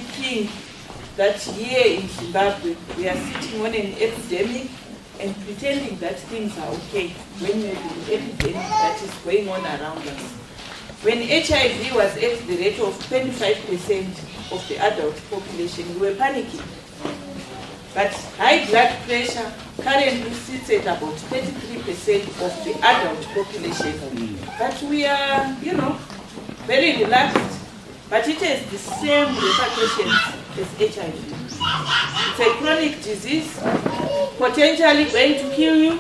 think that here in Zimbabwe we are sitting on an epidemic and pretending that things are okay when we have an epidemic that is going on around us. When HIV was at the rate of 25% of the adult population, we were panicking. But high blood pressure currently sits at about 33% of the adult population. But we are, very relaxed. But it has the same repercussions as HIV. It's a chronic disease, potentially going to kill you,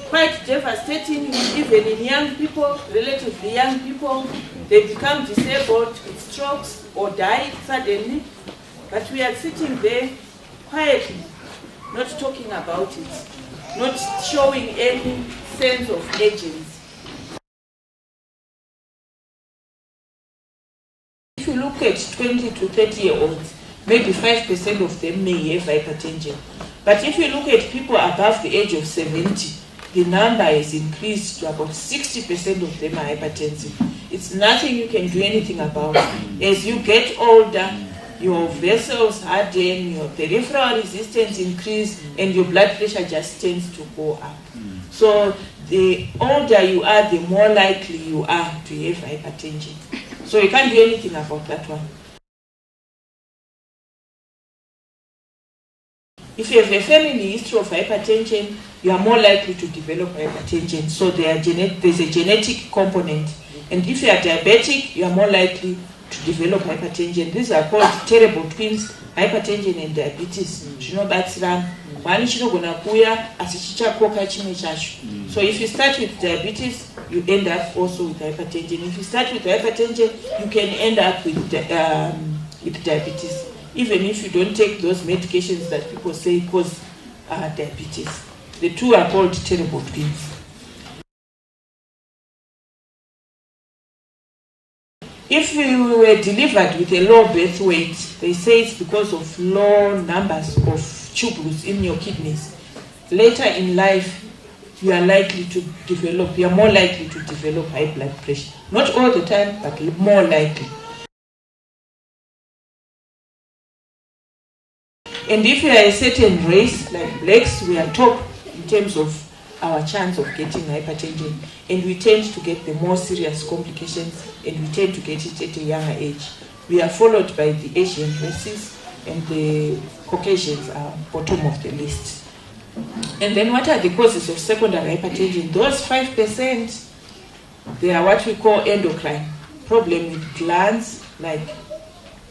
quite devastating even in young people, relatively young people. They become disabled with strokes or die suddenly. But we are sitting there quietly, not talking about it, not showing any sense of urgency. If you look at 20 to 30-year-olds, maybe 5% of them may have hypertension. But if you look at people above the age of 70, the number has increased to about 60% of them are hypertensive. It's nothing you can do anything about. As you get older, your vessels harden, your peripheral resistance increase, and your blood pressure just tends to go up. So the older you are, the more likely you are to have hypertension. So you can't do anything about that one. If you have a family history of hypertension, you are more likely to develop hypertension. So there's a genetic component. And if you are diabetic, you are more likely to develop hypertension. These are called terrible twins, hypertension and diabetes. So if you start with diabetes, you end up also with hypertension. If you start with hypertension, you can end up with diabetes, even if you don't take those medications that people say cause diabetes. The two are called terrible twins. If you were delivered with a low birth weight, they say it's because of low numbers of tubules in your kidneys. Later in life, you are more likely to develop high blood pressure. Not all the time, but more likely. And if you are a certain race, like blacks, we are top in terms of our chance of getting hypertension, and we tend to get the more serious complications, and we tend to get it at a younger age. We are followed by the Asian races, and the Caucasians are bottom of the list. And then what are the causes of secondary hypertension? Those 5%, they are what we call endocrine. Problem with glands, like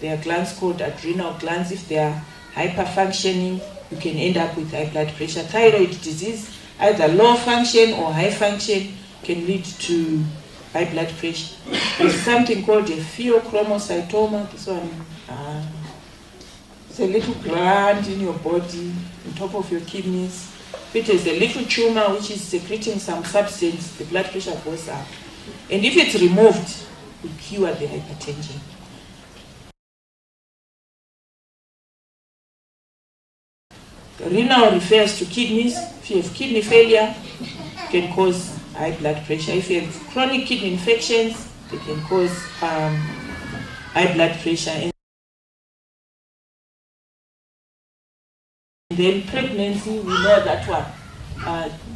there are glands called adrenal glands. If they are hyperfunctioning, you can end up with high blood pressure. Thyroid disease, either low function or high function, can lead to high blood pressure. There's something called a pheochromocytoma. This one, it's a little gland in your body, on top of your kidneys. If it is a little tumor which is secreting some substance, the blood pressure goes up. And if it's removed, we cure the hypertension. Renal refers to kidneys. If you have kidney failure, it can cause high blood pressure. If you have chronic kidney infections, they can cause high blood pressure. And then pregnancy, we know that one.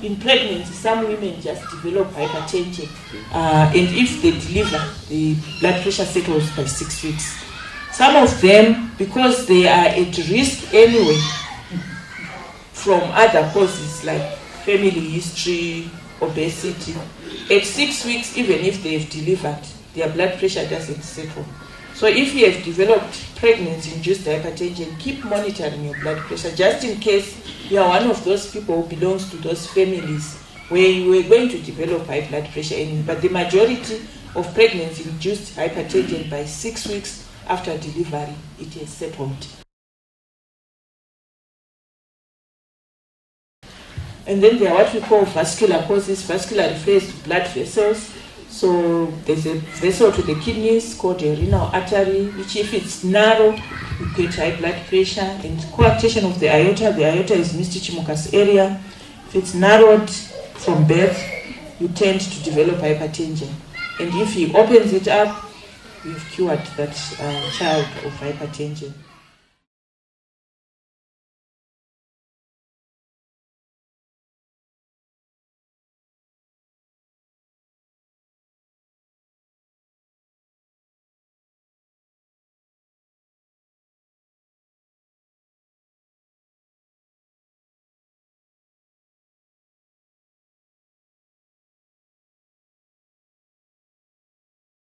In pregnancy, some women just develop hypertension. And if they deliver, the blood pressure settles by 6 weeks. Some of them, because they are at risk anyway, from other causes like family history, obesity, at 6 weeks, even if they have delivered, their blood pressure doesn't settle. So if you have developed pregnancy-induced hypertension, keep monitoring your blood pressure, just in case you are one of those people who belongs to those families where you are going to develop high blood pressure. But the majority of pregnancy-induced hypertension, by 6 weeks after delivery, it has settled. And then there are what we call vascular causes. Vascular refers to blood vessels. So there's a vessel to the kidneys called a renal artery, which if it's narrow, you get high blood pressure. And coarctation of the aorta is Mr. Chimuka's area. If it's narrowed from birth, you tend to develop hypertension. And if he opens it up, we've cured that child of hypertension.